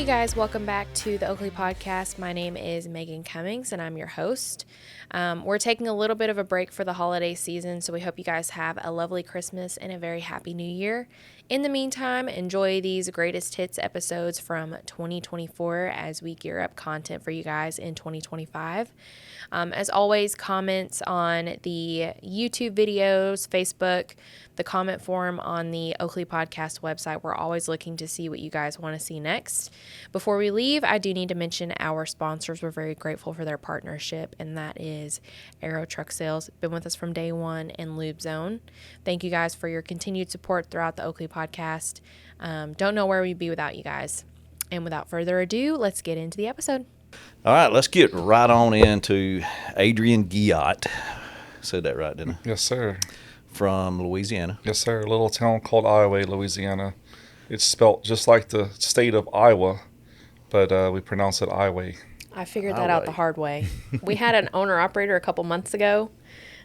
guys, welcome back to the Oakley Podcast. My name is Megan Cummings, and I'm your host. We're taking a little bit of a break for the holiday season, so we hope you guys have a lovely Christmas and a very happy New Year. In the meantime, enjoy these greatest hits episodes from 2024 as we gear up content for you guys in 2025. As always, comments on the YouTube videos, Facebook, the comment form on the Oakley Podcast website. We're always looking to see what you guys want to see next. Before we leave, I do need to mention our sponsors. We're very grateful for their partnership, and that is Aero Truck Sales. Been with us from day one, and Lube Zone. Thank you guys for your continued support throughout the Oakley Podcast. Don't know where we'd be without you guys. And without further ado, let's get into the episode. All right, let's get right on into Adrian Guillot. Said that right, didn't I? Yes, sir. From Louisiana. Yes, sir. A little town called Iowa, Louisiana. It's spelled just like the state of Iowa, but we pronounce it Iowa. I figured that out the hard way. We had an owner-operator a couple months ago,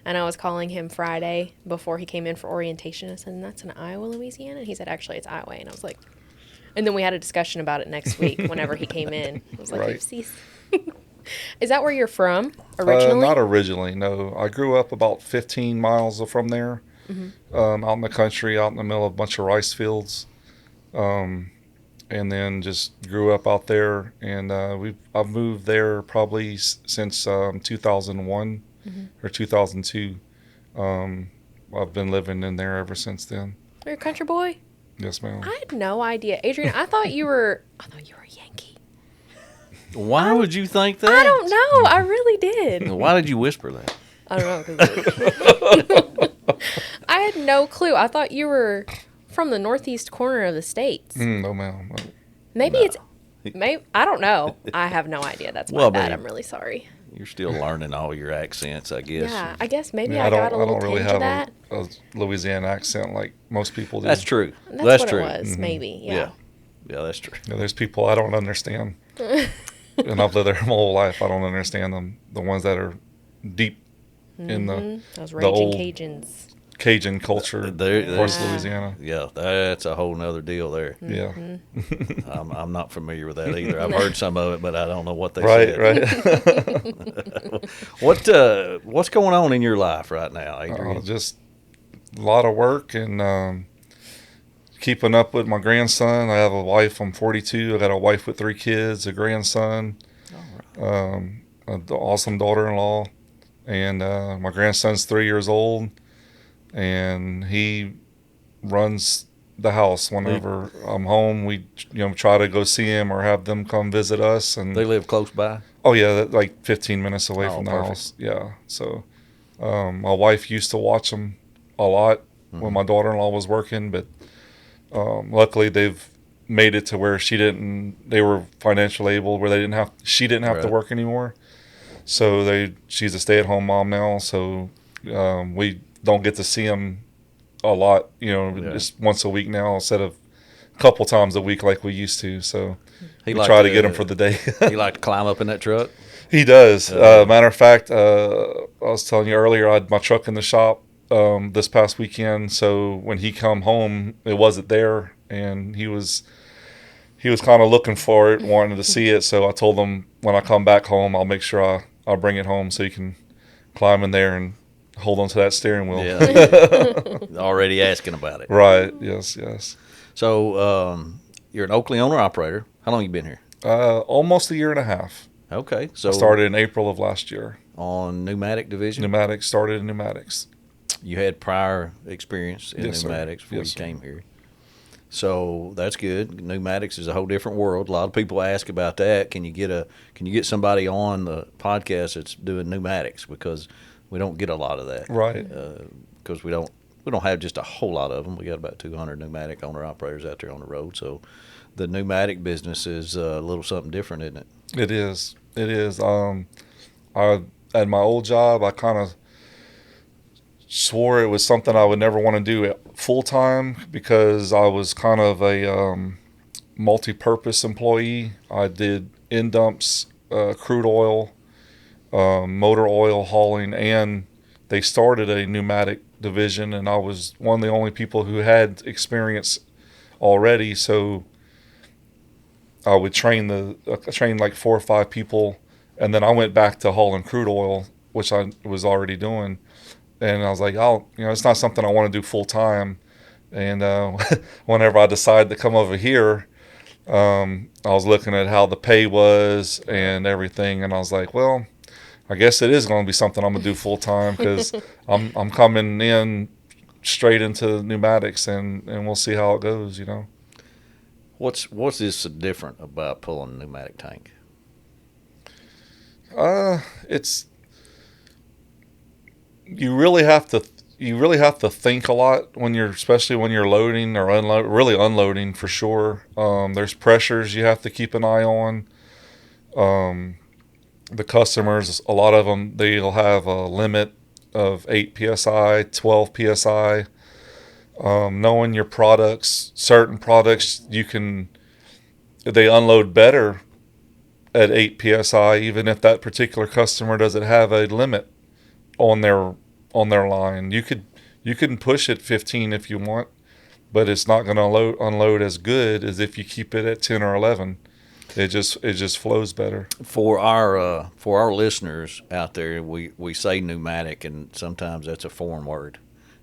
and I was calling him Friday before he came in for orientation. I said, that's in Iowa, Louisiana? And he said, actually, it's Iowa. And I was like... And then we had a discussion about it next week whenever he came in. I was like, right. Is that where you're from originally? Not originally, no. I grew up about 15 miles from there, out in the country, out in the middle of a bunch of rice fields, and then just grew up out there. And I've moved there probably since 2001 or 2002. I've been living in there ever since then. You're a country boy? Yes, ma'am. I had no idea. Adrian, I thought you were a Yankee. Why would you think that? I don't know. I really did. Why did you whisper that? I don't know. I had no clue. I thought you were from the northeast corner of the States. No, ma'am. Maybe I don't know. I have no idea. That's my bad. I'm really sorry. You're still learning all your accents, I guess. Yeah, I guess maybe I got a little tinge of that. I don't really have a Louisiana accent like most people do. That's true. That's true. It was, maybe, yeah. Yeah, that's true. Yeah, there's people I don't understand. And I've lived there my whole life. I don't understand them. The ones that are deep in those raging old Cajuns. Cajun culture, North Louisiana. Yeah, that's a whole nother deal there. Yeah. I'm not familiar with that either. I've heard some of it, but I don't know what they said. Right. What's going on in your life right now, Adrian? Just a lot of work and keeping up with my grandson. I have a wife. I'm 42. I got a wife with 3 kids, a grandson, an awesome daughter-in-law, and my grandson's 3 years old. And he runs the house whenever I'm home. We, try to go see him or have them come visit us. And they live close by? Oh yeah, like 15 minutes away from the house. Yeah. So, my wife used to watch them a lot when my daughter-in-law was working, but luckily they've made it to where they were financially able where she didn't have to work anymore. So she's a stay-at-home mom now. So, we don't get to see him a lot, just once a week now instead of a couple times a week like we used to. So we try to get him for the day. He like to climb up in that truck? He does. Matter of fact, I was telling you earlier, I had my truck in the shop this past weekend. So when he come home, it wasn't there, and he was kind of looking for it, wanting to see it. So I told him when I come back home, I'll make sure I'll bring it home so he can climb in there and hold on to that steering wheel. Yeah. Already asking about it. Right. Yes. So you're an Oakley owner-operator. How long you been here? Almost a year and a half. Okay. So I started in April of last year. On Pneumatic division? Pneumatics. Started in Pneumatics. You had prior experience in Pneumatics before you came here. So that's good. Pneumatics is a whole different world. A lot of people ask about that. Can you get somebody on the podcast that's doing pneumatics? Because we don't get a lot of that, right? Because we don't have just a whole lot of them. We got about 200 pneumatic owner operators out there on the road. So the pneumatic business is a little something different, isn't it? It is. At my old job, I kind of swore it was something I would never want to do full time because I was kind of a multi-purpose employee. I did end dumps, crude oil, motor oil hauling, and they started a pneumatic division, and I was one of the only people who had experience already. So I would train like 4 or 5 people, and then I went back to hauling crude oil, which I was already doing. And I was like, it's not something I want to do full time. And whenever I decided to come over here, I was looking at how the pay was and everything, and I was like, well, I guess it is going to be something I'm going to do full time, because I'm coming in straight into pneumatics, and we'll see how it goes, What's this different about pulling a pneumatic tank? It's you really have to think a lot especially when you're loading or unloading for sure. There's pressures you have to keep an eye on. The customers, a lot of them, they'll have a limit of 8 psi, 12 psi. Knowing your products, certain products they unload better at 8 psi, even if that particular customer doesn't have a limit on their line. You can push it 15 if you want, but it's not going to unload as good as if you keep it at 10 or 11. It just flows better. For our listeners out there, we say pneumatic, and sometimes that's a foreign word,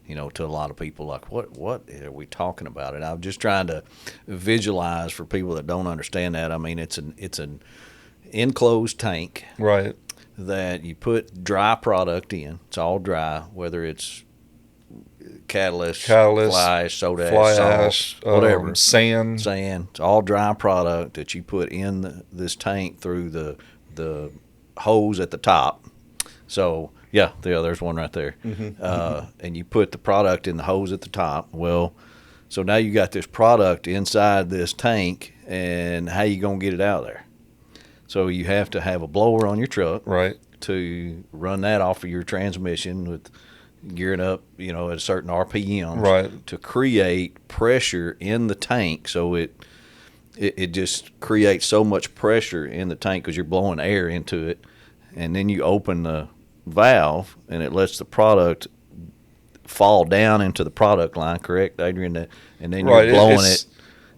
to a lot of people. Like, what are we talking about? And I'm just trying to visualize for people that don't understand that. I mean, it's an enclosed tank, right, that you put dry product in. It's all dry, whether it's catalyst, fly ash, soda ash, salt, whatever, sand. It's all dry product that you put in this tank through the hose at the top. So there's one right there. And you put the product in the hose at the top. Well, so now you got this product inside this tank, and how you gonna get it out of there? So you have to have a blower on your truck, right, to run that off of your transmission with gearing up, at a certain RPM, right, to create pressure in the tank. So it just creates so much pressure in the tank because you're blowing air into it, and then you open the valve and it lets the product fall down into the product line. Correct, Adrian? And then you're blowing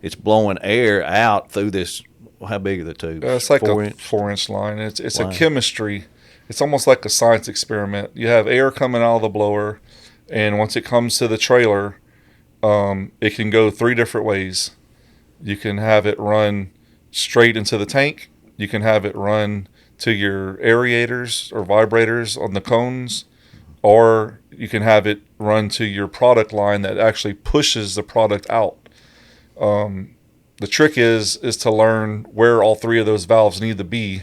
it's blowing air out through this. How big are the tubes? It's like a 4-inch line. It's line. A chemistry. It's almost like a science experiment. You have air coming out of the blower, and once it comes to the trailer, it can go 3 different ways. You can have it run straight into the tank. You can have it run to your aerators or vibrators on the cones, or you can have it run to your product line that actually pushes the product out. The trick is to learn where all 3 of those valves need to be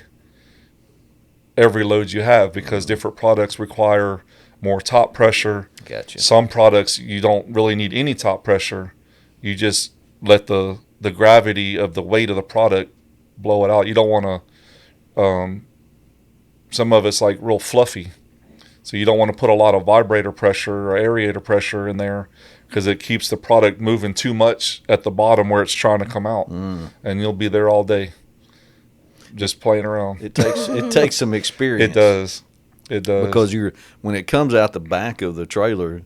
every load you have, because different products require more top pressure. Gotcha. Some products you don't really need any top pressure. You just let the gravity of the weight of the product blow it out. You don't want to some of it's like real fluffy. So you don't want to put a lot of vibrator pressure or aerator pressure in there, because it keeps the product moving too much at the bottom where it's trying to come out, and you'll be there all day just playing around. It takes some experience. It does because when it comes out the back of the trailer,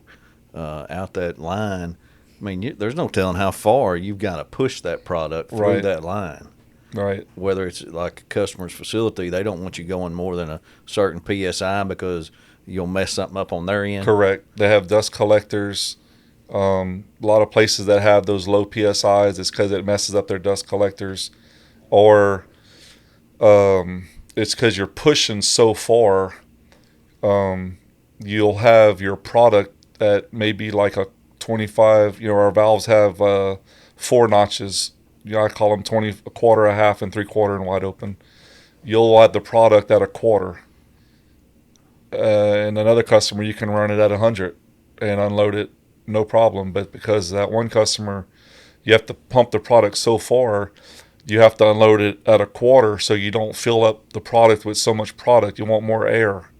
out that line, I mean, there's no telling how far you've got to push that product through that line. Right. Whether it's like a customer's facility, they don't want you going more than a certain PSI because you'll mess something up on their end. Correct. They have dust collectors. A lot of places that have those low PSIs, it's because it messes up their dust collectors, or it's because you're pushing so far. You'll have your product at maybe like a 25. Our valves have 4 notches. I call them 20, a quarter, a half, and 3/4, and wide open. You'll have the product at a quarter. And another customer, you can run it at 100 and unload it, no problem. But because that one customer, you have to pump the product so far, you have to unload it at a quarter so you don't fill up the product with so much product. You want more air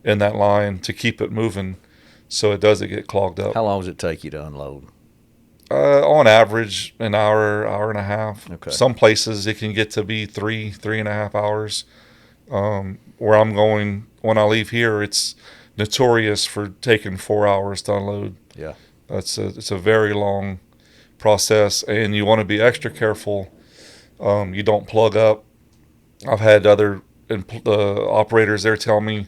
in that line to keep it moving so it doesn't get clogged up. How long does it take you to unload? On average, an hour, hour and a half. Okay. Some places it can get to be 3.5 hours. Where I'm going, when I leave here, it's notorious for taking 4 hours to unload. Yeah. It's a very long process, and you want to be extra careful You don't plug up. I've had other operators there tell me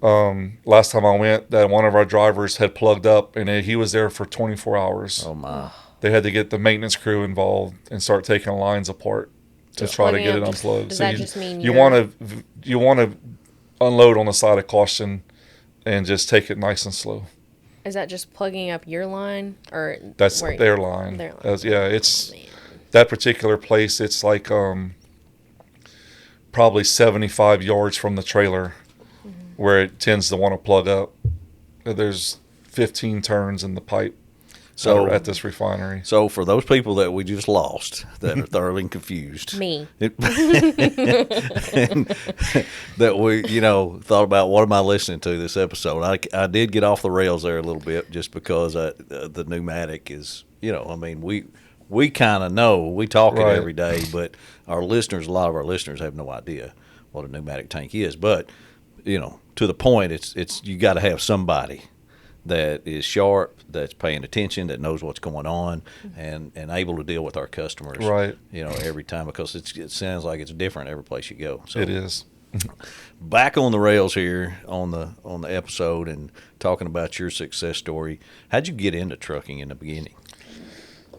last time I went that one of our drivers had plugged up and he was there for 24 hours. Oh my! They had to get the maintenance crew involved and start taking lines apart to try to get it unplugged. Does that just mean you want to unload on the side of caution and just take it nice and slow? Is that just plugging up your line, or that's their line? It's that particular place. It's like probably 75 yards from the trailer, where it tends to want to plug up. There's 15 turns in the pipe. So at this refinery. So for those people that we just lost, that are thoroughly confused, me, that we thought about what am I listening to this episode? I did get off the rails there a little bit just because the pneumatic is we kind of know, we talk it every day, but a lot of our listeners have no idea what a pneumatic tank is. But to the point, it's you got to have somebody that is sharp, that's paying attention, that knows what's going on, and able to deal with our customers, every time, because it sounds like it's different every place you go. So it is. Back on the rails here on the episode and talking about your success story. How'd you get into trucking in the beginning?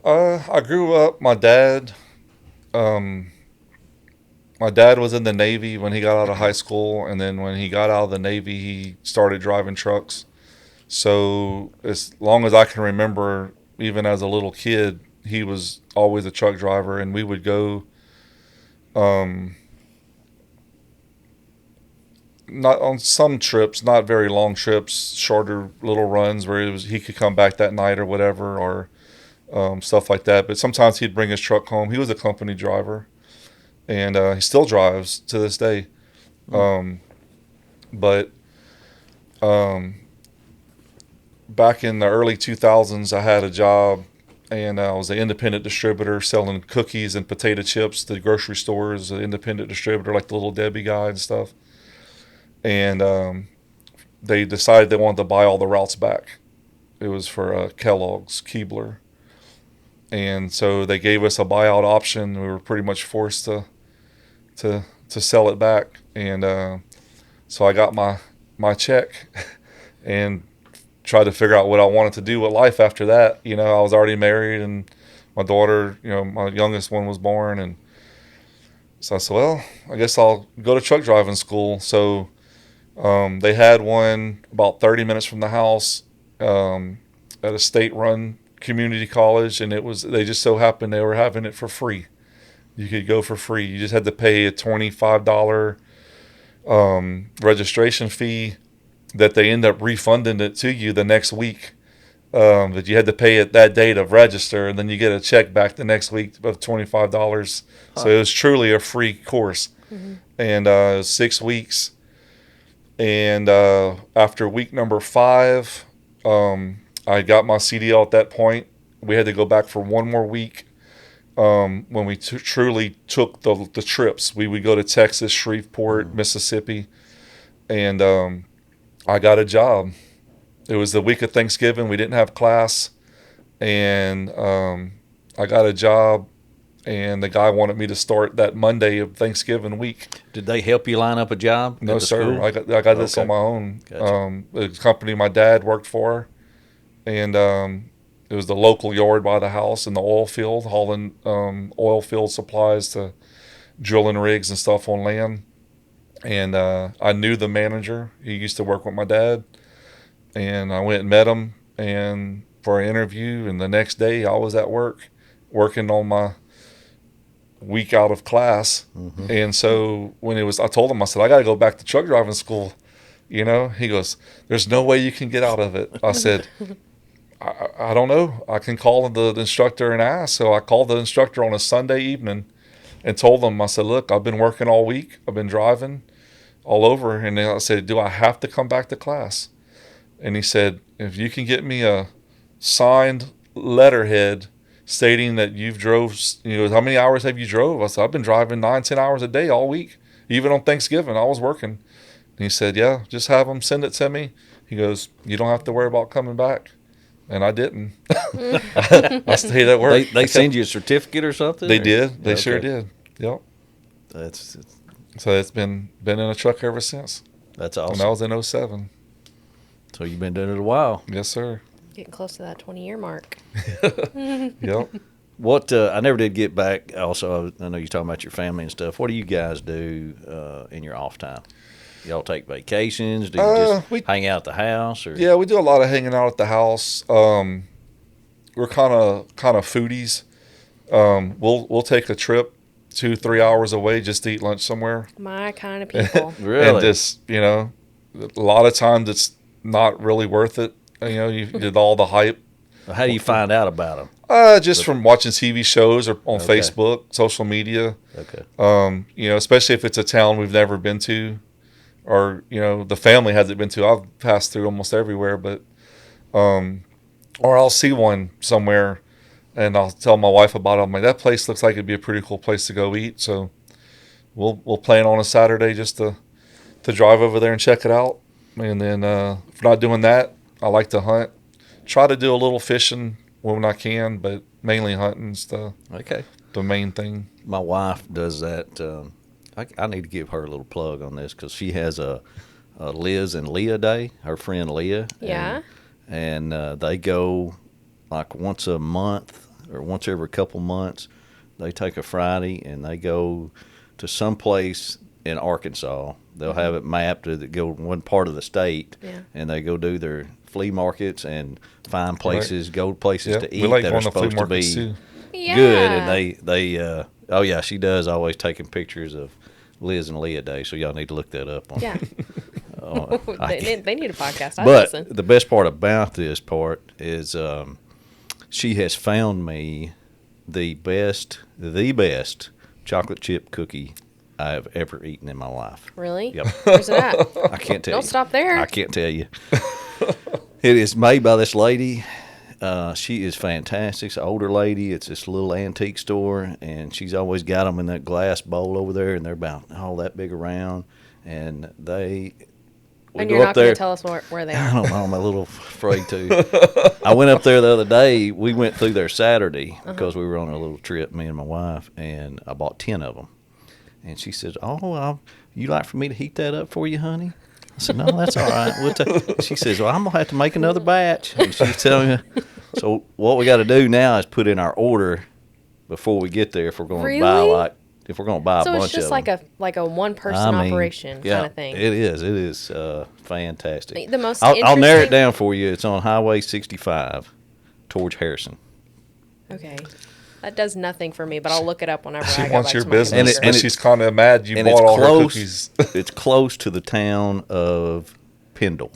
I grew up. My dad was in the Navy when he got out of high school, and then when he got out of the Navy, he started driving trucks. So as long as I can remember, even as a little kid, he was always a truck driver, and we would go not on some trips, not very long trips, shorter little runs where he could come back that night or whatever, or stuff like that. But sometimes he'd bring his truck home. He was a company driver, and he still drives to this day. Back in the early 2000s, I had a job, and I was an independent distributor selling cookies and potato chips to grocery stores, an independent distributor like the Little Debbie guy and stuff. And they decided they wanted to buy all the routes back. It was for Kellogg's, Keebler. And so they gave us a buyout option. We were pretty much forced to sell it back. And so I got my check and tried to figure out what I wanted to do with life after that. I was already married, and my daughter, my youngest one was born. And so I said, well, I guess I'll go to truck driving school. So they had one about 30 minutes from the house at a state-run community college, and they just so happened they were having it for free. You could go for free. You just had to pay a $25 registration fee that they end up refunding it to you the next week. But you had to pay it that day to register, and then you get a check back the next week of $25. So it was truly a free course. And it was 6 weeks. And after week number 5, I got my CDL at that point. We had to go back for one more week when we truly took the trips. We would go to Texas, Shreveport, Mississippi, and I got a job. It was the week of Thanksgiving. We didn't have class, and I got a job, and the guy wanted me to start that Monday of Thanksgiving week. Did they help you line up a job? No, sir. School? I got this on my own. Gotcha. The company my dad worked for, and it was the local yard by the house in the oil field, hauling oil field supplies to drilling rigs and stuff on land. And I knew the manager. He used to work with my dad. And I went and met him and for an interview. And the next day I was at work working on my week out of class. And so when I told him, I said, I got to go back to truck driving school. He goes, there's no way you can get out of it. I said, I don't know. I can call the instructor and ask. So I called the instructor on a Sunday evening and told him, I said, look, I've been working all week. I've been driving all over. And then I said, do I have to come back to class? And he said, if you can get me a signed letterhead stating that you've drove, how many hours have you drove? I said, I've been driving 9-10 hours a day all week. Even on Thanksgiving, I was working. And he said, yeah, just have them send it to me. He goes, you don't have to worry about coming back. and I didn't. I stayed at work. They send you a certificate or something? They did. They sure did. Yep. So it's been in a truck ever since. That's awesome. And that was in 2007. So you've been doing it a while. Yes, sir. Getting close to that 20-year mark. Yep. What I never did get back. Also, I know you're talking about your family and stuff. What do you guys do in your off time? Y'all take vacations? Do you just hang out at the house? Or? Yeah, we do a lot of hanging out at the house. We're kind of foodies. We'll take a trip 2-3 hours away just to eat lunch somewhere. My kind of people. Really? And just, a lot of times it's not really worth it. You did all the hype. How do you find out about them? Just from watching TV shows or on Facebook, social media. Okay. Especially if it's a town we've never been to, or the family hasn't been to. I've passed through almost everywhere, but or I'll see one somewhere, and I'll tell my wife about it. I'm like, that place looks like it'd be a pretty cool place to go eat. So we'll plan on a Saturday just to drive over there and check it out. And then if we're not doing that, I like to hunt. Try to do a little fishing when I can, but mainly hunting's the main thing. My wife does that. I need to give her a little plug on this because she has a Liz and Leah Day, her friend Leah. Yeah. And they go like once a month or once every couple months. They take a Friday and they go to some place in Arkansas. They'll have it mapped to go one part of the state, and they go do their flea markets and find places, go places to eat that are supposed to be good. And they she does always taking pictures of Liz and Leah Day, so y'all need to look that up. Yeah. They need a podcast. But the best part about this part is she has found me the best chocolate chip cookie I have ever eaten in my life. Really? Yep. Where's it at? I can't tell you. Don't stop there. I can't tell you. It is made by this lady. She is fantastic. It's an older lady. It's this little antique store, and she's always got them in that glass bowl over there, and they're about that big around. And you're not going to tell us where they are. I don't know. I'm a little afraid to. I went up there the other day. We went through there Saturday because we were on a little trip, me and my wife, and I bought 10 of them. And she says, you like for me to heat that up for you, honey? I said, no, that's all right. She says, well, I'm going to have to make another batch. And she's telling me, so what we got to do now is put in our order before we get there if we're going to buy a bunch of them. So it's just like a one-person operation kind of thing. It is. It is fantastic. The most I'll narrow it down for you. It's on Highway 65 towards Harrison. Okay. That does nothing for me, but I'll look it up whenever she I go wants back your to business, and she's kind of mad you bought all her cookies. It's close to the town of Pendle.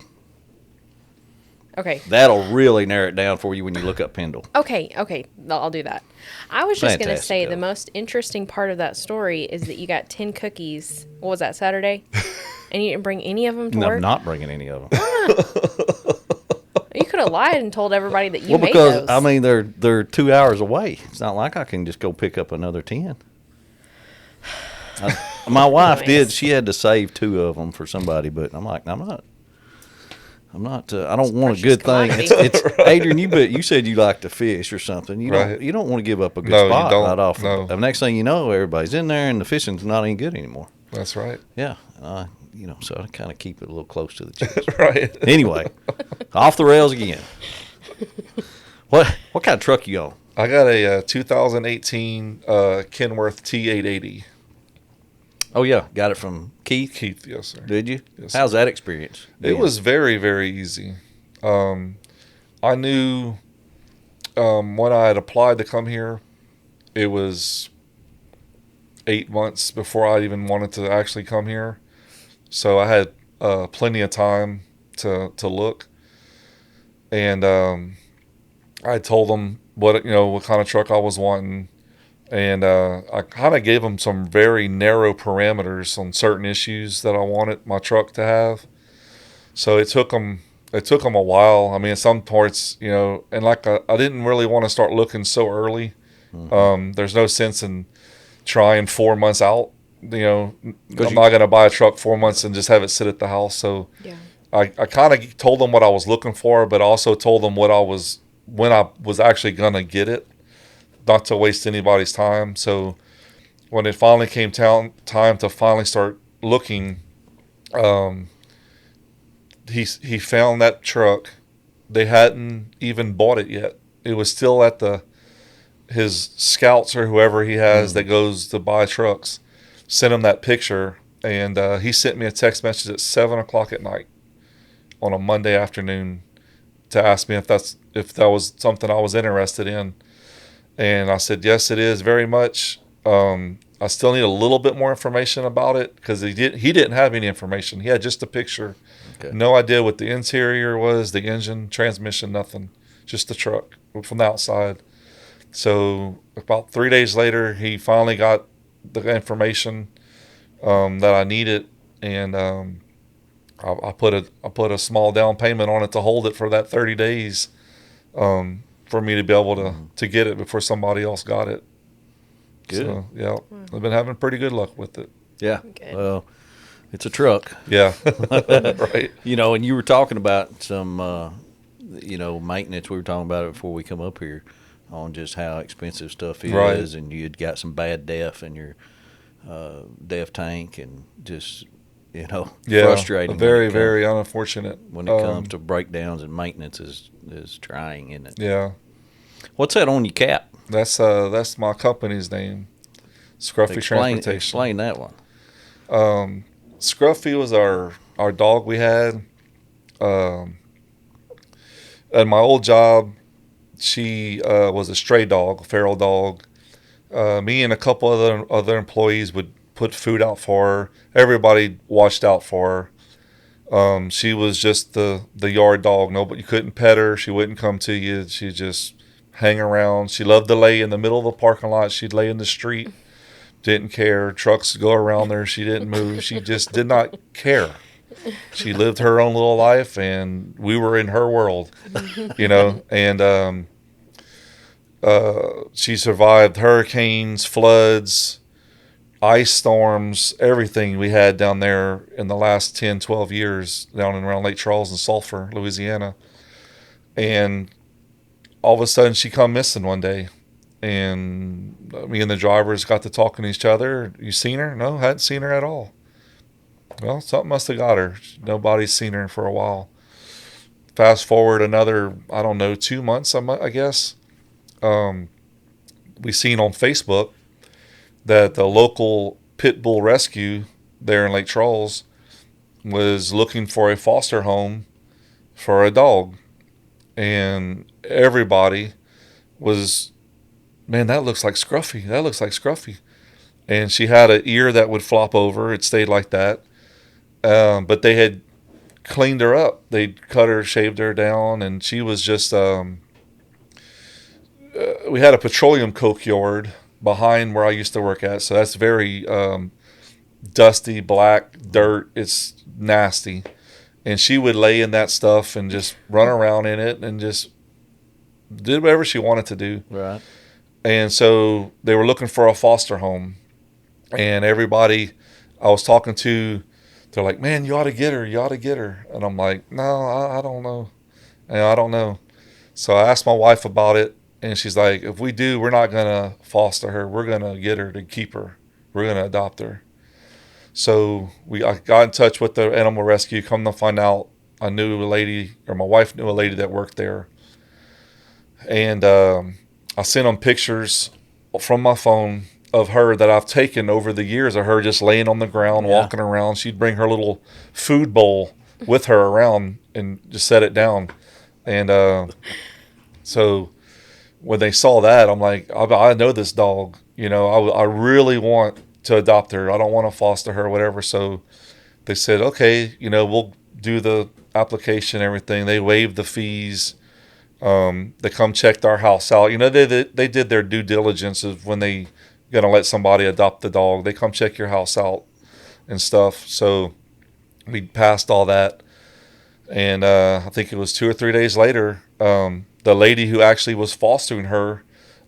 Okay. That'll really narrow it down for you when you look up Pendle. Okay. I'll do that. I was just going to say the most interesting part of that story is that you got 10 cookies. What was that, Saturday? And you didn't bring any of them to work? I'm not bringing any of them. You could have lied and told everybody that you made those. I mean, they're 2 hours away. It's not like I can just go pick up another 10. My wife did. She had to save 2 of them for somebody, but I'm like, I'm not. I don't want a good thing. It's Adrian. You said you like to fish or something. You don't want to give up a good spot right off. No. The next thing you know, everybody's in there and the fishing's not any good anymore. That's right. Yeah. So I kind of keep it a little close to the chest. Right. Anyway, off the rails again. What kind of truck you on? I got a 2018 Kenworth T880. Oh, yeah. Got it from Keith? Keith, yes, sir. Did you? Yes, How's sir. that experience? It was very, very easy. I knew when I had applied to come here, it was 8 months before I even wanted to actually come here. So I had plenty of time to look. And I told them what kind of truck I was wanting. And I kind of gave them some very narrow parameters on certain issues that I wanted my truck to have. So it took them a while. I mean, in some parts, and like I didn't really want to start looking so early. Mm-hmm. There's no sense in trying 4 months out. I'm not going to buy a truck 4 months and just have it sit at the house. So I kind of told them what I was looking for, but also told them when I was actually going to get it, not to waste anybody's time. So when it finally came time to finally start looking, he found that truck. They hadn't even bought it yet. It was still at his scouts or whoever he has that goes to buy trucks. Sent him that picture, and he sent me a text message at 7:00 at night on a Monday afternoon to ask me if that was something I was interested in. And I said, yes, it is very much. I still need a little bit more information about it because he didn't have any information. He had just a picture. Okay. No idea what the interior was, the engine, transmission, nothing. Just the truck from the outside. So about 3 days later, he finally got the information that I needed, and I put a small down payment on it to hold it for that 30 days for me to be able to get it before somebody else got it. Good. So, yeah, I've been having pretty good luck with it. Yeah. Good. Well, it's a truck. Yeah. Right. And you were talking about some, maintenance. We were talking about it before we come up here on just how expensive stuff is. Right. And you had got some bad DEF in your DEF tank and just, frustrating. Very, very unfortunate. When it comes to breakdowns and maintenance is trying, isn't it? Yeah. What's that on your cap? That's my company's name, Scruffy Transportation. Explain that one. Scruffy was our dog we had. At my old job, she was a stray dog, a feral dog. Me and a couple other employees would put food out for her. Everybody watched out for her. She was just the yard dog. Nobody, you couldn't pet her. She wouldn't come to you. She just hang around. She loved to lay in the middle of the parking lot. She'd lay in the street. Didn't care. Trucks go around there. She didn't move. She just did not care. She lived her own little life, and we were in her world, And she survived hurricanes, floods, ice storms, everything we had down there in the last 10, 12 years down and around Lake Charles and Sulphur, Louisiana. And all of a sudden she come missing one day, and me and the drivers got to talking to each other. You seen her? No, hadn't seen her at all. Well, something must have got her. Nobody's seen her for a while. Fast forward another, 2 months, I guess. We seen on Facebook that the local pit bull rescue there in Lake Charles was looking for a foster home for a dog. And everybody was, man, that looks like Scruffy. That looks like Scruffy. And she had an ear that would flop over. It stayed like that. But they had cleaned her up. They'd cut her, shaved her down, and she was just, we had a petroleum coke yard behind where I used to work at. So that's very dusty, black, dirt. It's nasty. And she would lay in that stuff and just run around in it and just did whatever she wanted to do. Right. And so they were looking for a foster home. And everybody I was talking to, they're like, man, you ought to get her. You ought to get her. And I'm like, no, I don't know. And I don't know. So I asked my wife about it. And she's like, if we do, we're not going to foster her. We're going to get her to keep her. We're going to adopt her. So I got in touch with the animal rescue. Come to find out, I knew a lady, or my wife knew a lady that worked there. And I sent them pictures from my phone of her that I've taken over the years of her just laying on the ground, walking around. She'd bring her little food bowl with her around and just set it down. And so when they saw that, I'm like, I know this dog. I really want to adopt her. I don't want to foster her or whatever. So they said, okay, we'll do the application and everything. They waived the fees. They come checked our house out. They did their due diligence of when they going to let somebody adopt the dog. They come check your house out and stuff. So we passed all that. And I think it was 2 or 3 days later, the lady who actually was fostering her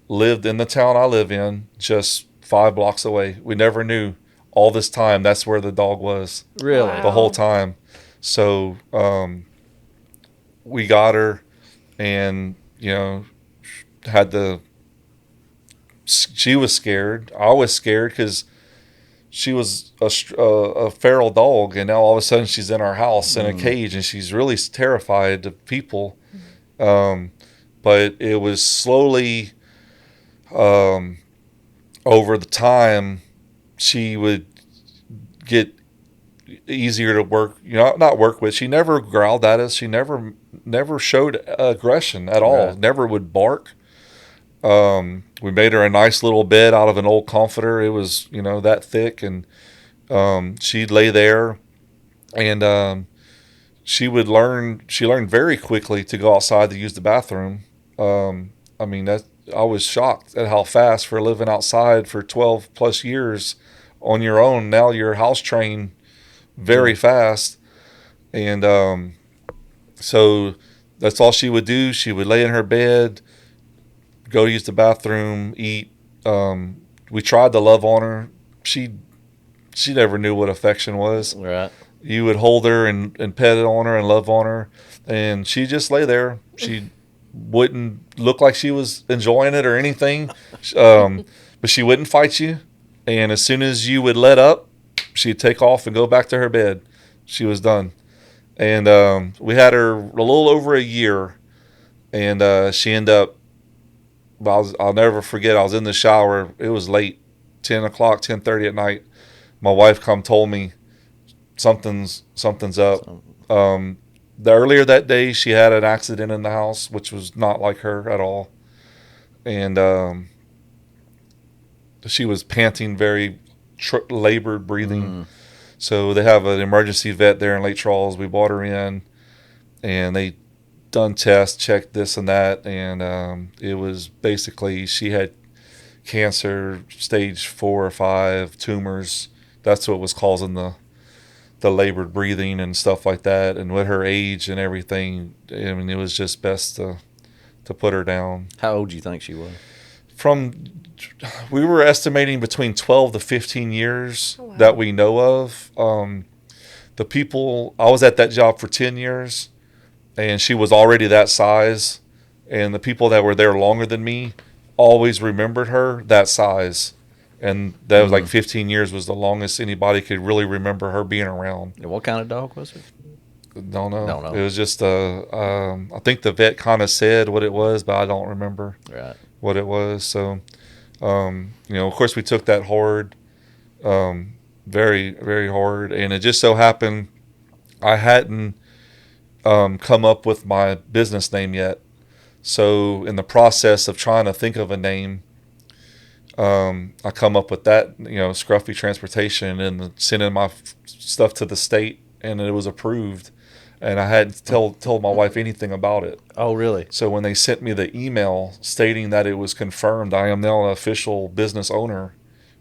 lived in the town I live in, just 5 blocks away. We never knew all this time that's where the dog was. Really? The whole time. So we got her, and she was scared. I was scared because she was a feral dog, and now all of a sudden she's in our house in a cage, and she's really terrified of people. But it was slowly, over the time, she would get easier to work, not work with. She never growled at us. She never showed aggression at all. Right. Never would bark. We made her a nice little bed out of an old comforter. It was, that thick, and she'd lay there, and she learned very quickly to go outside to use the bathroom. I was shocked at how fast, for living outside for 12 plus years on your own. Now you're house trained very fast. And so that's all she would do. She would lay in her bed, go use the bathroom, eat. We tried to love on her. She never knew what affection was. Right. You would hold her and pet it on her and love on her, and she just lay there. She wouldn't look like she was enjoying it or anything, but she wouldn't fight you. And as soon as you would let up, she'd take off and go back to her bed. She was done. And we had her a little over a year, and she ended up, I'll never forget, I was in the shower. It was late, 10 o'clock, 10:30 at night. My wife told me something's up. The earlier that day, she had an accident in the house, which was not like her at all. And she was panting, very labored breathing. So they have an emergency vet there in Lake Charles. We brought her in, and they done tests, checked this and that, and it was basically she had cancer, stage 4 or 5, tumors. That's what was causing the labored breathing and stuff like that. And with her age and everything, it was just best to put her down. How old do you think she was? We were estimating between 12 to 15 years that we know of. The people, I was at that job for 10 years, and she was already that size. And the people that were there longer than me always remembered her that size. And that was like 15 years was the longest anybody could really remember her being around. And what kind of dog was it? Don't know. It was just I think the vet kind of said what it was, but I don't remember what it was. So, of course we took that hard, very, very hard. And it just so happened I hadn't come up with my business name yet. So in the process of trying to think of a name, I come up with that, Scruffy Transportation, and sending my stuff to the state, and it was approved. And I hadn't told my wife anything about it. Oh, really? So when they sent me the email stating that it was confirmed, I am now an official business owner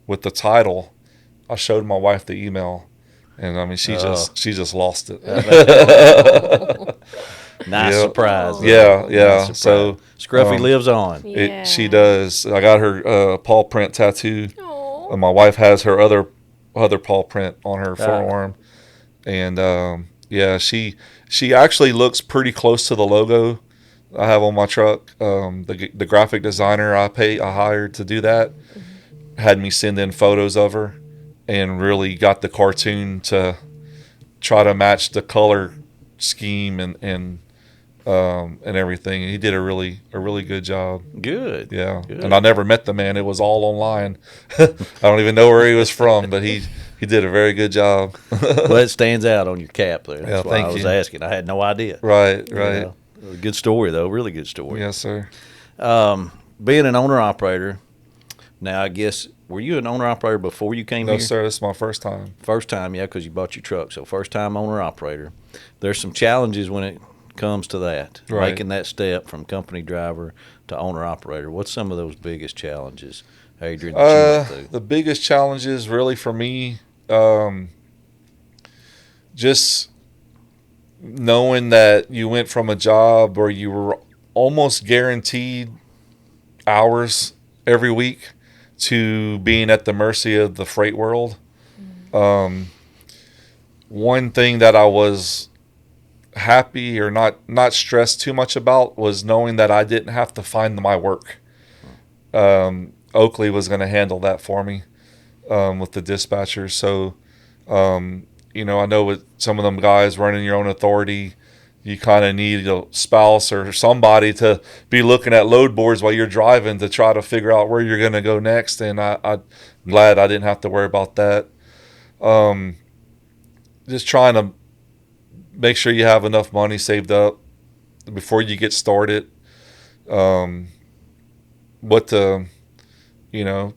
with the title, I showed my wife the email, and she just lost it. Nice surprise. Yeah. Nice surprise. So Scruffy lives on. She does. I got her paw print tattoo. And my wife has her other paw print on her forearm, and she actually looks pretty close to the logo I have on my truck. The graphic designer I hired to do that had me send in photos of her, and really got the cartoon to try to match the color scheme and everything. He did a really good job. Good. Yeah. Good. And I never met the man. It was all online. I don't even know where he was from, but he did a very good job. Well, it stands out on your cap there. That's why thank I was you. asking. I had no idea. Right. Good story, though. Really good story. Yes, sir. Being an owner-operator, now I guess, were you an owner-operator before you came here? No, sir. This is my first time. First time, yeah, because you bought your truck. So first-time owner-operator. There's some challenges when it comes to that, making that step from company driver to owner-operator. What's some of those biggest challenges, Adrian, that you went through? The biggest challenges really for me, just knowing that you went from a job where you were almost guaranteed hours every week to being at the mercy of the freight world. One thing that I was happy or not stressed too much about was knowing that I didn't have to find my work. Oakley was going to handle that for me with the dispatchers. So, I know with some of them guys running your own authority, you kind of need a spouse or somebody to be looking at load boards while you're driving to try to figure out where you're going to go next. And I'm glad I didn't have to worry about that. Just trying to make sure you have enough money saved up before you get started.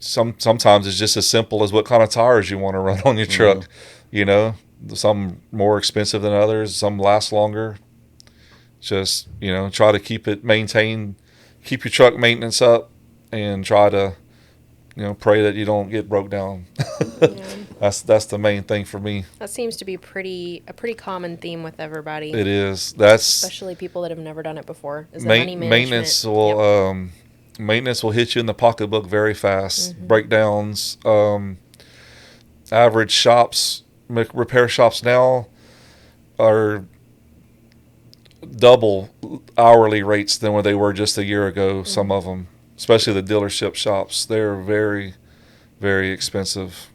Sometimes it's just as simple as what kind of tires you want to run on your truck. Some more expensive than others, some last longer. Just, try to keep your truck maintenance up, and try to, pray that you don't get broke down. Yeah. That's the main thing for me. That seems to be a pretty common theme with everybody. It is. Especially people that have never done it before. Is money management. Maintenance will hit you in the pocketbook very fast. Mm-hmm. Breakdowns. Average shops, repair shops now are double hourly rates than what they were just a year ago. Mm-hmm. Some of them, especially the dealership shops, they're very, very expensive.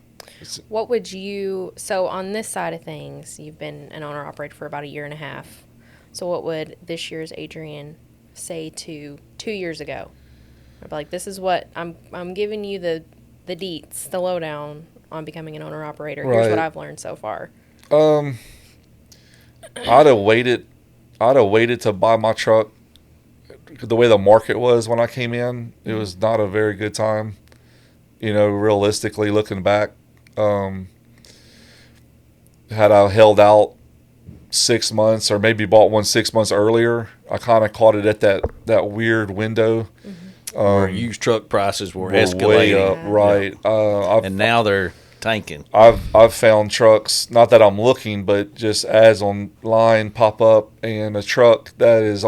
So on this side of things, you've been an owner-operator for about a year and a half. So what would this year's Adrian say to 2 years ago? I'd be like, this is what I'm giving you the deets, the lowdown on becoming an owner-operator. Right. Here's what I've learned so far. I'd have waited to buy my truck. The way the market was when I came in, it was not a very good time. Realistically looking back, had I held out 6 months or maybe bought one 6 months earlier, I kind of caught it at that weird window. Mm-hmm. Where used truck prices were escalating. Way up, right. And now they're tanking. I've found trucks, not that I'm looking, but just ads online pop up, and a truck that is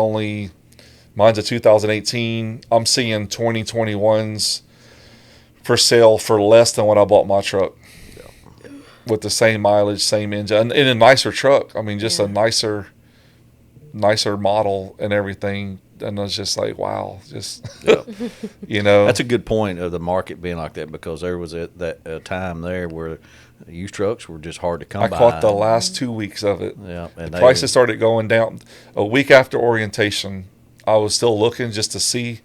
mine's a 2018. I'm seeing 2021s for sale for less than what I bought my truck. Yeah. With the same mileage, same engine, and a nicer truck. I mean, just a nicer model and everything. And I was just like, wow, That's a good point of the market being like that, because there was a time there where used trucks were just hard to come by. I caught the last 2 weeks of it. Yeah, and the prices started going down. A week after orientation, I was still looking just to see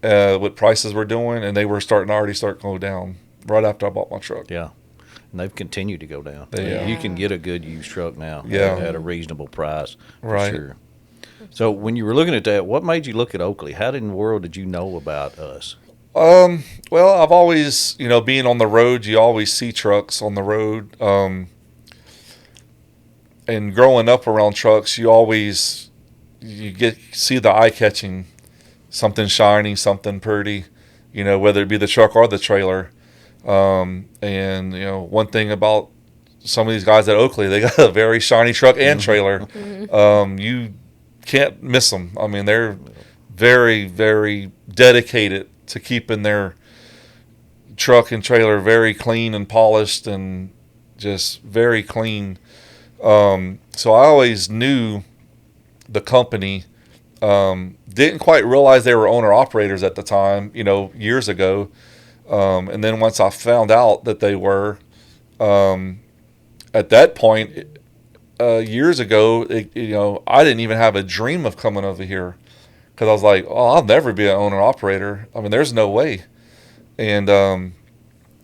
what prices were doing, and they were already start going down right after I bought my truck. Yeah. And they've continued to go down. Yeah. You can get a good used truck now at a reasonable price, for sure. So when you were looking at that, what made you look at Oakley? How in the world did you know about us? Well, I've always, being on the road, you always see trucks on the road. And growing up around trucks, you see the eye-catching, something shiny, something pretty, whether it be the truck or the trailer. And one thing about some of these guys at Oakley, they got a very shiny truck and trailer. Mm-hmm. You can't miss them. I mean, they're very, very dedicated to keeping their truck and trailer very clean and polished and just very clean. So I always knew the company. Didn't quite realize they were owner-operators at the time, years ago. And then once I found out that they were, at that point, years ago, I didn't even have a dream of coming over here, because I was like, oh, I'll never be an owner-operator. I mean, there's no way. And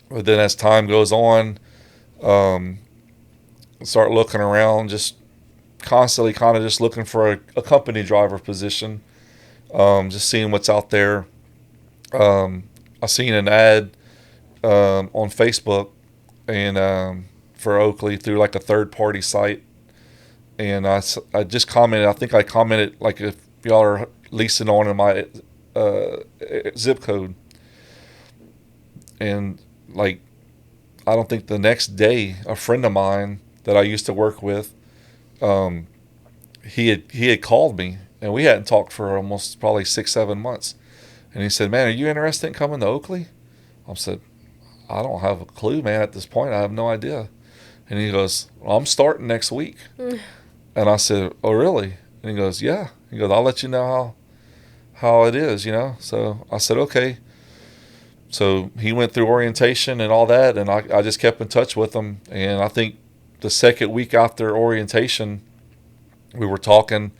but then as time goes on, start looking around, just constantly kind of just looking for a company driver position, just seeing what's out there. I seen an ad on Facebook and for Oakley through like a third-party site. And I just commented, I think I commented, like, if y'all are leasing on in my zip code. And, like, I don't think the next day, a friend of mine that I used to work with, he had called me, and we hadn't talked for almost probably 6-7 months. And he said, man, are you interested in coming to Oakley? I said, I don't have a clue, man, at this point. I have no idea. And he goes, well, I'm starting next week. And I said, oh, really? And he goes, yeah. He goes, I'll let you know how it is, So I said, okay. So he went through orientation and all that, and I just kept in touch with him. And I think the second week after orientation, we were talking,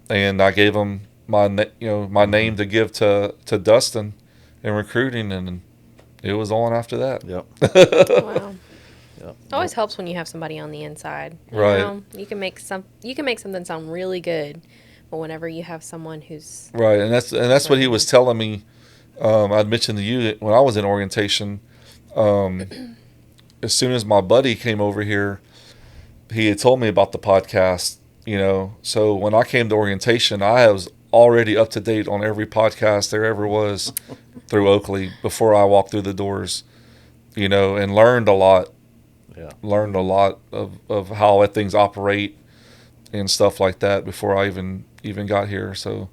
and I gave him my name to give to Dustin in recruiting, and it was on after that. Yep. Wow. Yep. It always helps when you have somebody on the inside. Right. You can make something sound really good, but whenever you have someone who's right, and that's what he was telling me. I'd mentioned to you that when I was in orientation, as soon as my buddy came over here, he had told me about the podcast. So when I came to orientation, I was already up to date on every podcast there ever was through Oakley before I walked through the doors. And learned a lot. Yeah. Learned a lot of how things operate and stuff like that before I even got here. So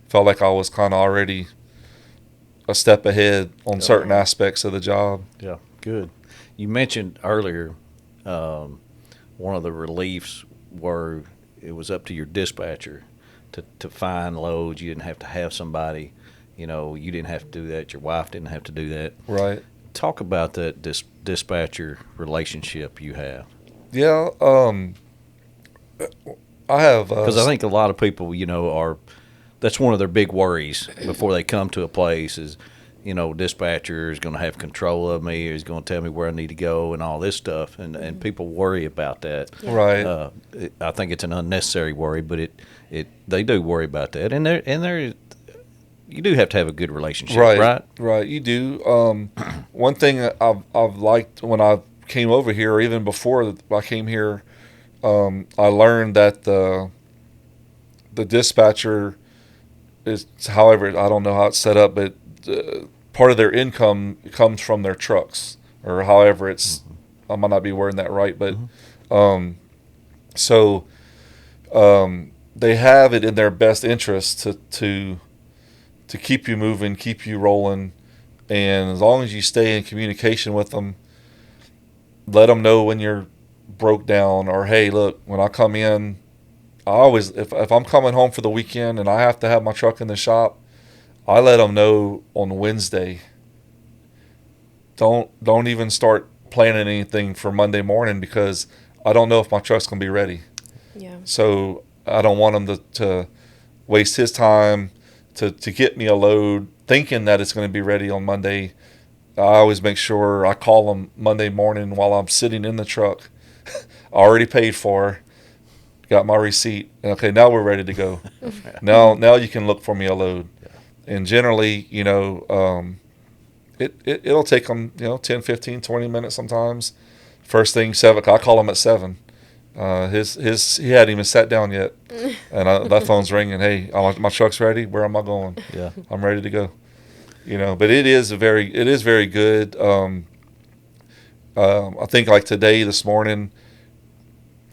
felt like I was kind of already a step ahead on certain aspects of the job. Yeah, good. You mentioned earlier one of the reliefs were it was up to your dispatcher to find loads. You didn't have to have somebody, you didn't have to do that. Your wife didn't have to do that. Right. Talk about that dispatcher relationship you have. Yeah, I have. Because I think a lot of people, that's one of their big worries before they come to a place is, dispatcher is going to have control of me, or he's going to tell me where I need to go and all this stuff. And people worry about that. Yeah. Right. I think it's an unnecessary worry, but they do worry about that. And you do have to have a good relationship, right? Right, you do. One thing I've liked when I came over here, or even before I came here, I learned that the dispatcher is, however, I don't know how it's set up, but part of their income comes from their trucks, or however it's. Mm-hmm. I might not be wording that right, but they have it in their best interest to keep you moving, keep you rolling, and as long as you stay in communication with them, let them know when you're broke down, or hey, look, when I come in, I always, if I'm coming home for the weekend and I have to have my truck in the shop, I let them know on Wednesday. Don't even start planning anything for Monday morning, because I don't know if my truck's gonna be ready. Yeah. So I don't want him to waste his time to get me a load thinking that it's going to be ready on Monday. I always make sure I call them Monday morning while I'm sitting in the truck. Already paid for, got my receipt. Okay, now we're ready to go. Now you can look for me a load. Yeah. And generally, it'll take them 10, 15, 20 minutes sometimes. First thing 7 o'clock, I call him at 7. He hadn't even sat down yet, and that phone's ringing. Hey, my truck's ready. Where am I going? Yeah, I'm ready to go. But it is very good. I think like this morning,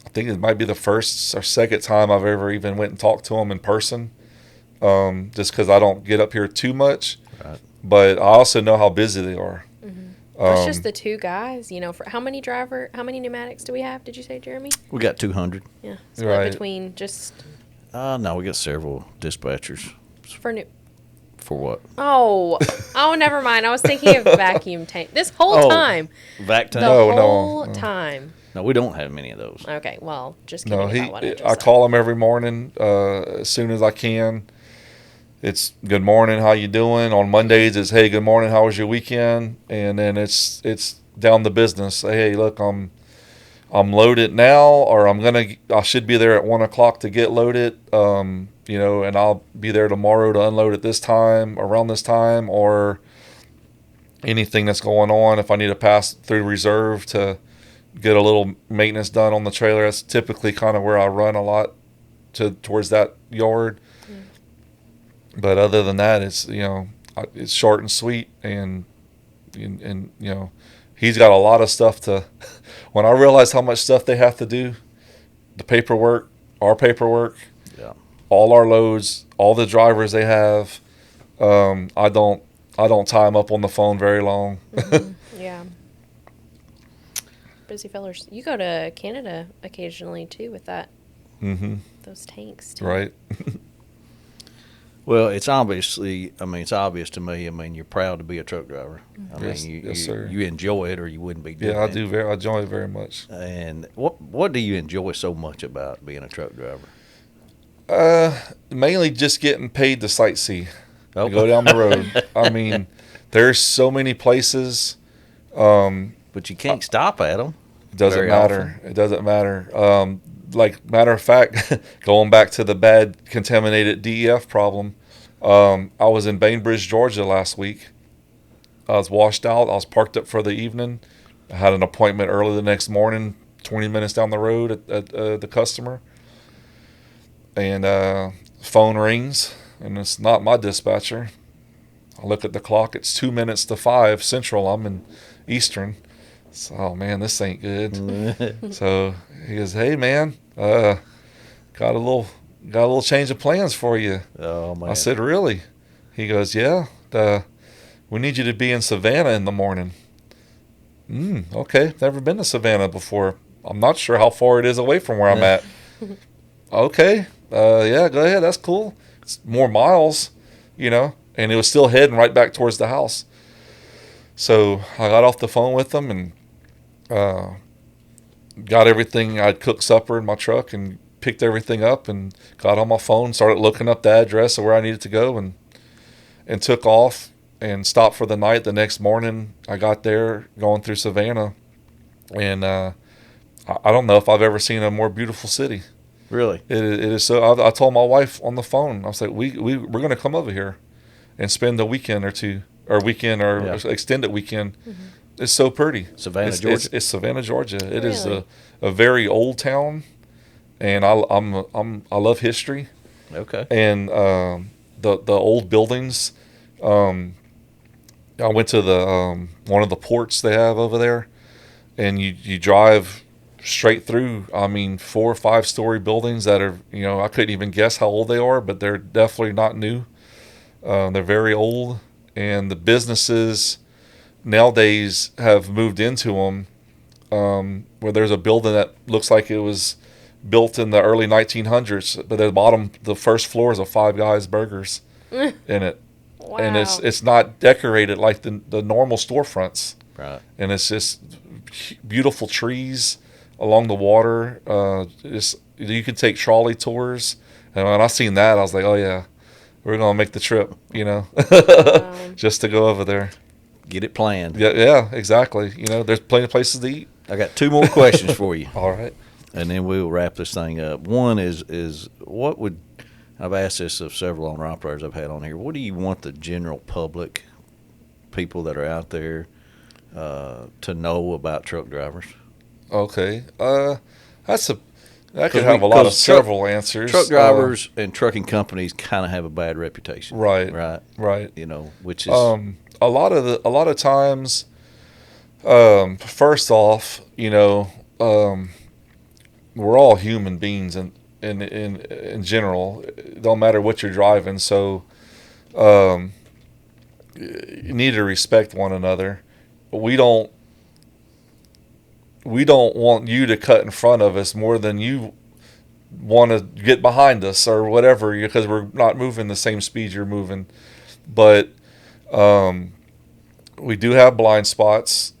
I think it might be the first or second time I've ever even went and talked to them in person. Just because I don't get up here too much, right. But I also know how busy they are. Mm-hmm. It's just the two guys, for how many pneumatics do we have? Did you say, Jeremy? We got 200. Yeah, split right. Between just. No, we got several dispatchers. For what? Oh, never mind. I was thinking of vacuum tank. This whole time. Vac tank? The whole time. No, we don't have many of those. Okay, well, just kidding about what I just said. Call him every morning as soon as I can. It's good morning, how you doing? On Mondays, it's hey, good morning, how was your weekend? And then it's down to business. Say, hey, look, I'm loaded now, or I should be there at 1 o'clock to get loaded. And I'll be there tomorrow to unload at this time, around this time, or anything that's going on. If I need to pass through reserve to get a little maintenance done on the trailer, that's typically kind of where I run a lot towards that yard. But other than that, it's it's short and sweet, and he's got a lot of stuff to. When I realized how much stuff they have to do, the paperwork, our paperwork, all our loads, all the drivers they have, I don't tie them up on the phone very long. Mm-hmm. Yeah. Busy fellers. You go to Canada occasionally too with that. those tanks too. Right. Well, it's obvious to me. I mean, you're proud to be a truck driver. Yes, sir. You enjoy it, or you wouldn't be doing it. Yeah, I do. I enjoy it very much. And what do you enjoy so much about being a truck driver? Mainly just getting paid to sightsee, Oh. to go down the road. I mean, there's so many places. But you can't stop at them. It doesn't matter. It doesn't matter. Like, matter of fact, going back to the bad contaminated DEF problem, I was in Bainbridge, Georgia last week. I was washed out. I was parked up for the evening. I had an appointment early the next morning, 20 minutes down the road at the customer. And phone rings, and it's not my dispatcher. I look at the clock. It's 2 minutes to 5 Central. I'm in Eastern. So, oh, man, this ain't good. So he goes, "Hey, man, got a little change of plans for you." Oh, man. I said, "Really?" He goes, "Yeah, we need you to be in Savannah in the morning." Okay, never been to Savannah before. I'm not sure how far it is away from where I'm at. Okay, yeah, go ahead. That's cool. It's more miles, and it was still heading right back towards the house. So I got off the phone with them and got everything. I'd cooked supper in my truck and picked everything up and got on my phone, started looking up the address of where I needed to go, and took off and stopped for the night. The next morning I got there going through Savannah, and I don't know if I've ever seen a more beautiful city. Really? It is so. I told my wife on the phone, I was like, we're going to come over here and spend a weekend or two, or extended weekend. Mm-hmm. It's so pretty. Savannah, Georgia? It's Savannah, Georgia. It Really? is a very old town, and I love history. Okay. And the old buildings. I went to the one of the ports they have over there, and you drive straight through. 4 or 5 story buildings that are, I couldn't even guess how old they are, but they're definitely not new. They're very old, and the businesses nowadays have moved into them, where there's a building that looks like it was built in the early 1900s, but at the bottom, the first floor is a Five Guys Burgers in it. Wow. And it's not decorated like the normal storefronts. Right. And it's just beautiful trees along the water. You can take trolley tours. And when I seen that, I was like, oh, yeah, we're going to make the trip, just to go over there. Get it planned. Yeah, exactly. There's plenty of places to eat. I got 2 more questions for you. All right. And then we'll wrap this thing up. One is what would, I've asked this of several owner operators I've had on here, what do you want the general public, people that are out there, to know about truck drivers? Okay. That could have a lot of several answers. Truck drivers and trucking companies kind of have a bad reputation. Right. Which is a lot of times. First off, we're all human beings in general. It don't matter what you're driving, so you need to respect one another. We don't want you to cut in front of us more than you want to get behind us or whatever, because we're not moving the same speed you're moving. But we do have blind spots.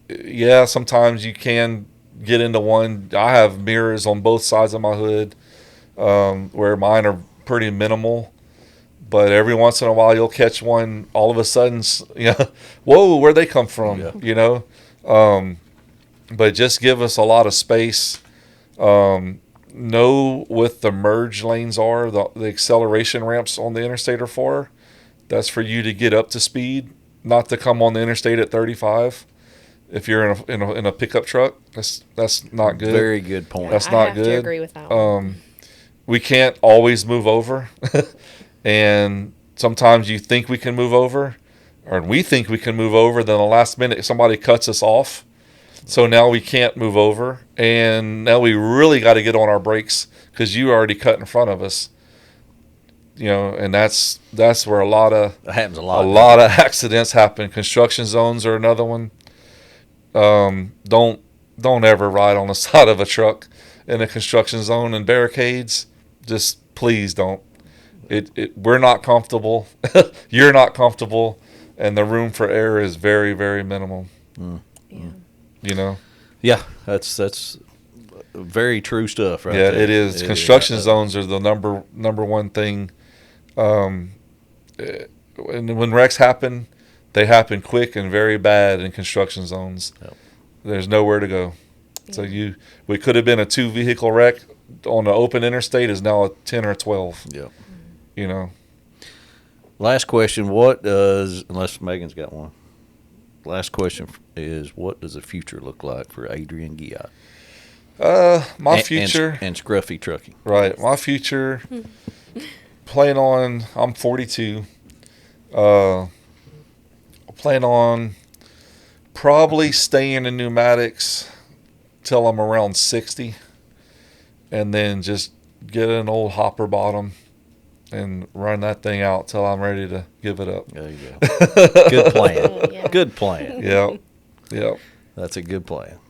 Yeah, sometimes you can get into one. I have mirrors on both sides of my hood, where mine are pretty minimal. But every once in a while, you'll catch one. All of a sudden, whoa, where'd they come from? Yeah. But just give us a lot of space. Know what the merge lanes are. The acceleration ramps on the interstate are for. That's for you to get up to speed, not to come on the interstate at 35. If you're in a pickup truck, that's not good. Very good point. That's I not have good. to agree with that one. We can't always move over. And sometimes you think we can move over, or we think we can move over, then the last minute somebody cuts us off. So now we can't move over, and now we really got to get on our brakes because you already cut in front of us. And that's where that happens a lot. A lot of accidents happen. Construction zones are another one. Don't don't ever ride on the side of a truck in a construction zone and barricades. Just please don't. We're not comfortable. You're not comfortable, and the room for error is very, very minimal. Yeah. You know. Yeah, that's very true stuff, right? Yeah, there. it is. Construction zones are the number one thing. And when wrecks happen, they happen quick and very bad in construction zones. Yep. There's nowhere to go. Yeah. So we could have been a 2-vehicle wreck on an open interstate is now a 10 or 12. Yep. You know. Last question: what does, unless Megan's got one? Last question is: what does the future look like for Adrian Guillot? My future and Scruffy Trucking. Right. My future. Plan on. I'm 42. Plan on probably staying in pneumatics till I'm around 60, and then just get an old hopper bottom and run that thing out till I'm ready to give it up. There you go. Good plan. Yeah. Good plan. Yep. That's a good plan.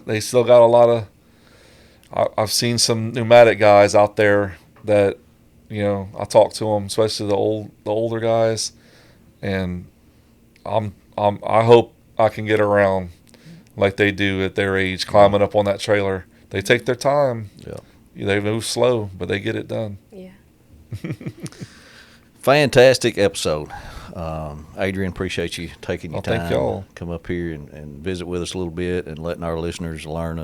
They still got a lot of. I've seen some pneumatic guys out there that, I talk to them, especially the older guys, and I hope I can get around like they do at their age, climbing up on that trailer. They take their time. Yeah. They move slow, but they get it done. Yeah. Fantastic episode. Adrian, appreciate you taking your time. Thank y'all. Come up here and visit with us a little bit and letting our listeners learn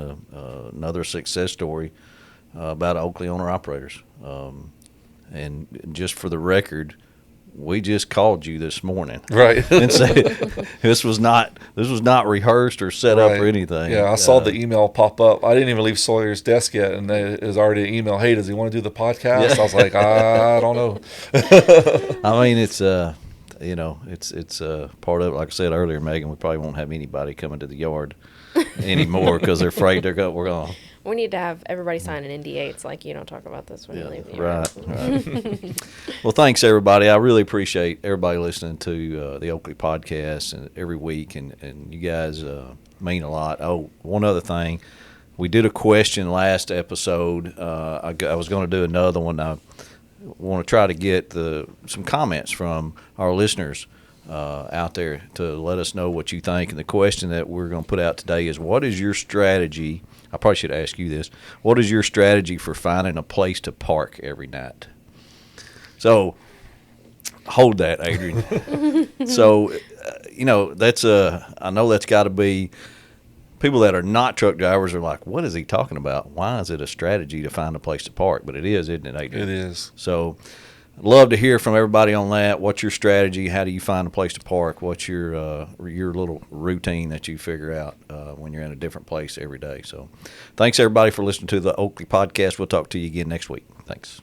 another success story about Oakley owner-operators. And just for the record, we just called you this morning, right? And said this was not rehearsed or set up or anything. Yeah, I saw the email pop up. I didn't even leave Sawyer's desk yet, and it was already an email. Hey, does he want to do the podcast? Yeah. I was like, I don't know. I mean, it's it's part of it. Like I said earlier, Megan, we probably won't have anybody coming to the yard anymore because they're afraid we're going. We need to have everybody sign an NDA. It's like you don't talk about this when you leave the yard. Right. Well, thanks everybody. I really appreciate everybody listening to the Oakley Podcast and every week, and you guys mean a lot. Oh, one other thing, we did a question last episode. I was going to do another one. I want to try to get some comments from our listeners out there to let us know what you think. And the question that we're going to put out today is, what is your strategy? I probably should ask you this. What is your strategy for finding a place to park every night? So, hold that, Adrian. So, that's I know that's got to be, people that are not truck drivers are like, what is he talking about? Why is it a strategy to find a place to park? But it is, isn't it, Adrian? It is. So, I'd love to hear from everybody on that. What's your strategy? How do you find a place to park? What's your little routine that you figure out when you're in a different place every day? So, thanks everybody for listening to the Oakley Podcast. We'll talk to you again next week. Thanks.